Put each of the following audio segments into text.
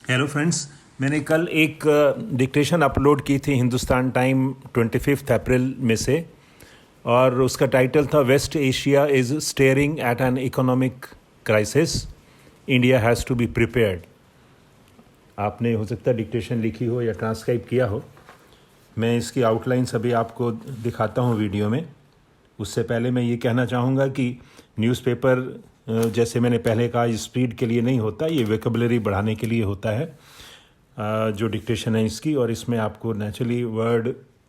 Hello friends, मैंने कल एक डिक्टेशन अपलोड की थी हिंदुस्तान टाइम 25 अप्रैल में से, और उसका टाइटल था West Asia is staring at an economic crisis, India has to be prepared. आपने हो सकता है डिक्टेशन लिखी हो या ट्रांसक्राइब किया हो। मैं इसकी आउटलाइंस अभी आपको दिखाता हूँ वीडियो में। उससे पहले मैं ये कहना चाहूँगा कि न्यूज़पेपर जैसे मैंने पहले कहा स्पीड के लिए नहीं होता, ये वोकैबुलरी बढ़ाने के लिए होता है जो डिक्टेशन है इसकी। और इसमें आपको नेचुरली वर्ड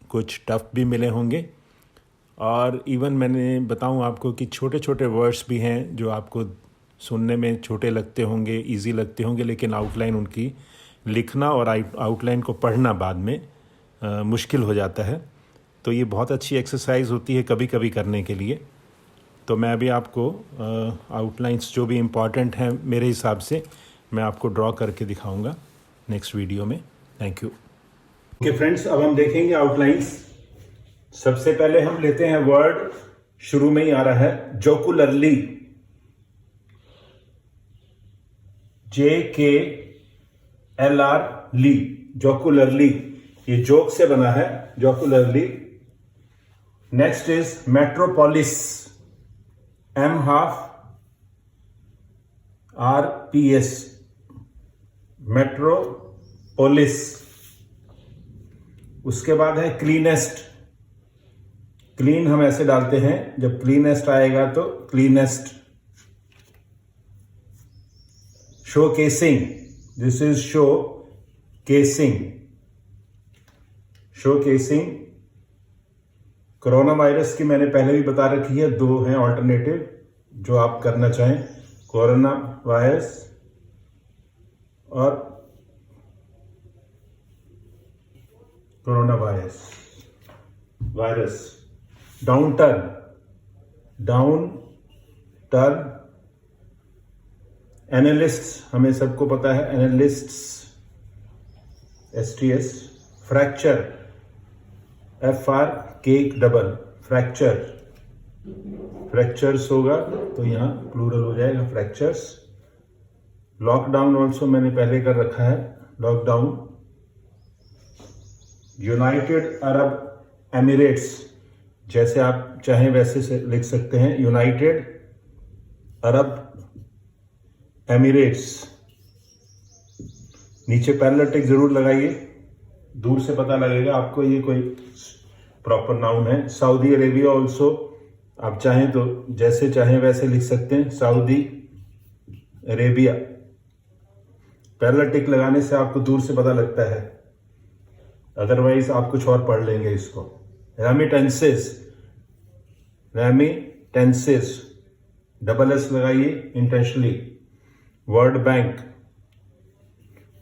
कुछ टफ भी मिले होंगे, और इवन मैंने बताऊं आपको कि छोटे छोटे वर्ड्स भी हैं जो आपको सुनने में छोटे लगते होंगे, इजी लगते होंगे, लेकिन आउटलाइन उनकी लिखना और आउटलाइन को पढ़ना बाद में मुश्किल हो जाता है। तो ये बहुत अच्छी एक्सरसाइज होती है कभी कभी करने के लिए। तो मैं अभी आपको आउटलाइंस जो भी इम्पॉर्टेंट हैं मेरे हिसाब से मैं आपको ड्रॉ करके दिखाऊंगा नेक्स्ट वीडियो में। Thank you. ओके फ्रेंड्स, अब हम देखेंगे आउटलाइंस। सबसे पहले हम लेते हैं वर्ड, शुरू में ही आ रहा है जोकुलरली, JKLR ली, जोकुलरली। ये जोक से बना है, jocularly. Next is metropolis, M ½RPS, metropolis. उसके बाद है क्लीनेस्ट। क्लीन हम ऐसे डालते हैं, जब क्लीनेस्ट आएगा तो cleanest. Showcasing, this is showcasing, showcasing. Corona virus की मैंने पहले भी बता रखी है, दो हैं ऑल्टरनेटिव जो आप करना चाहें, कोरोना वायरस और corona virus. Down turn, down turn. Analysts, हमें सबको पता है analysts, STS। Fracture, FR cake double, fracture. Fractures होगा तो यहां प्लूरल हो जाएगा, फ्रैक्चर्स। लॉकडाउन ऑल्सो मैंने पहले कर रखा है, लॉकडाउन। यूनाइटेड अरब एमिरेट्स, जैसे आप चाहें वैसे से लिख सकते हैं, यूनाइटेड अरब एमिरेट्स। नीचे पैरेलल टिक जरूर लगाइए, दूर से पता लगेगा आपको ये कोई प्रॉपर नाउन है। सऊदी अरेबिया ऑल्सो, आप चाहें तो जैसे चाहें वैसे लिख सकते हैं, सऊदी अरेबिया। पैरेलल टिक लगाने से आपको दूर से पता लगता है, अदरवाइज आप कुछ और पढ़ लेंगे इसको। रेमिटेंसेस, रेमिटेंसेस, SS लगाइए इंटेंशनली। वर्ल्ड बैंक,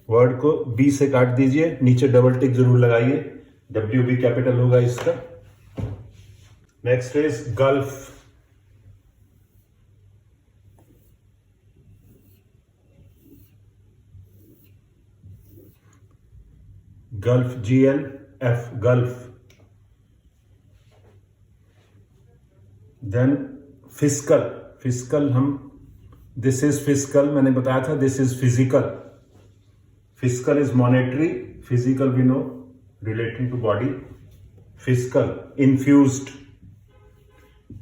वर्ड को B से काट दीजिए, नीचे डबल टिक जरूर लगाइए, WB कैपिटल होगा इसका। Next is gulf, gulf, GLF, gulf. Then fiscal, fiscal हम, दिस इज फिस्कल, मैंने बताया था this is physical. Physical is monetary, physical we know relating to body. Physical. Infused,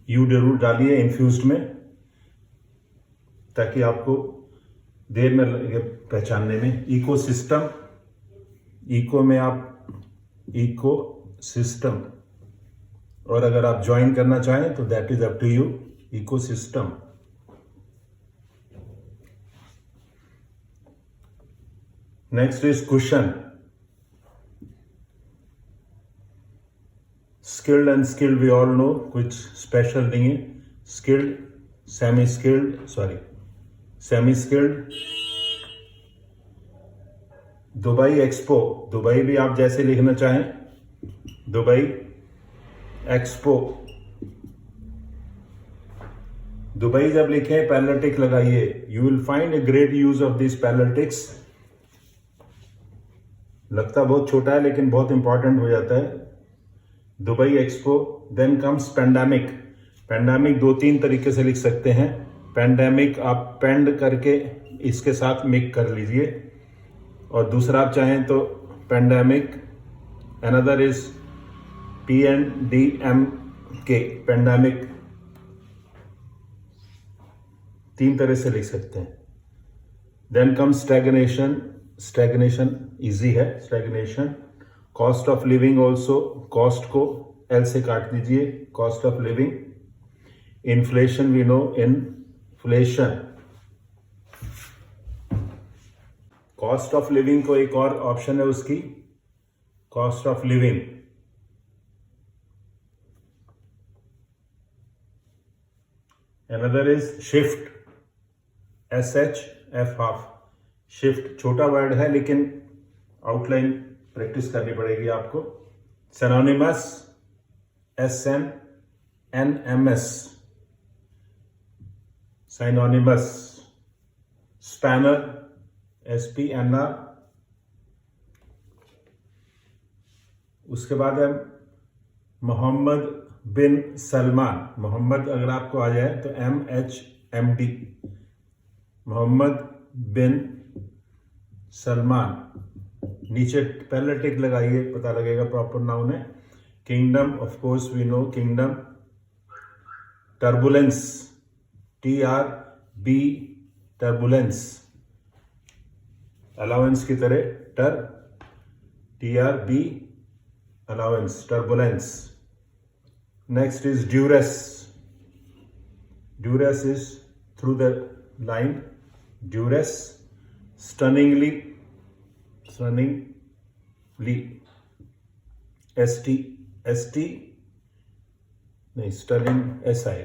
you जरूर डालिए इन्फ्यूज्ड में, ताकि आपको देर में लगे पहचानने में। इकोसिस्टम, इको में आप इको सिस्टम, और अगर आप ज्वाइन करना चाहें तो that is up to you, ecosystem. Next is cushion. Skilled and skilled we all know, कुछ स्पेशल नहीं है। Skilled, semi skilled, sorry semi skilled. Dubai expo, Dubai भी आप जैसे लिखना चाहें, दुबई एक्सपो। दुबई जब लिखें पैरेलल टिक लगाइए, you will find a great use of this parallel ticks. लगता बहुत छोटा है लेकिन बहुत इंपॉर्टेंट हो जाता है। Dubai expo. Then comes pandemic. Pandemic दो तीन तरीके से लिख सकते हैं। पेंडेमिक आप पेंड करके इसके साथ मिक कर लीजिए, और दूसरा आप चाहें तो pandemic, another is PNDMK, pandemic, 3 तरह से लिख सकते हैं। Then come stagnation, stagnation easy है, stagnation. Cost of living also, cost को L से काट दीजिए, cost of living. Inflation we know, inflation. Cost of living को एक और ऑप्शन है उसकी, cost of living. Another is shift, SHF, half. Shift छोटा वर्ड है लेकिन आउटलाइन प्रैक्टिस करनी पड़ेगी आपको। Synonymous, SNNMS, synonymous. Spanner, SPNR। उसके बाद है मोहम्मद बिन सलमान। मोहम्मद अगर आपको आ जाए तो MHMD, मोहम्मद बिन सलमान। नीचे पहले टिक लगाइए, पता लगेगा प्रॉपर नाउन है। Kingdom, of course we know kingdom. Turbulence, TRB, turbulence, allowance की तरह, TRB, allowance, turbulence. Next is duress, duress is through the line, duress. Stunningly, stunningly, ST नहीं, stunning SI,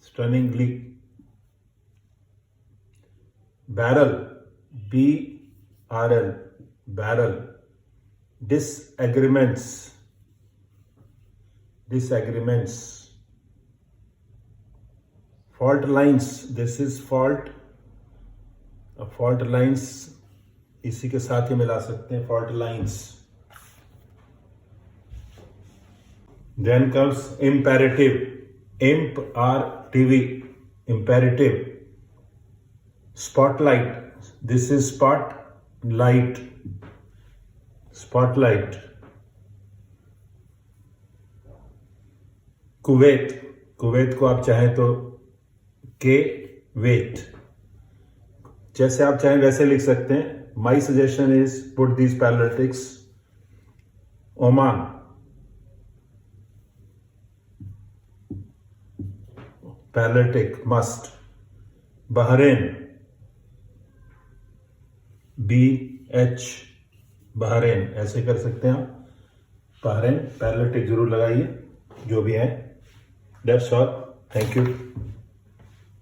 stunningly. Barrel, BRL, barrel. Disagreements, disagreements. Fault lines, this is fault, fault lines इसी के साथ ही मिला सकते हैं, fault lines. Then comes imperative, IMPRTV, imperative. Spotlight, this is spotlight, spotlight. Kuwait, Kuwait को आप चाहें तो वेट, जैसे आप चाहें वैसे लिख सकते हैं। My suggestion is put these paralytics. Oman, paralytic must. Bahrain, BH, Bahrain, ऐसे कर सकते हैं आप। बहरेन, पैरालिटिक जरूर लगाइए जो भी है। That's all. Thank you.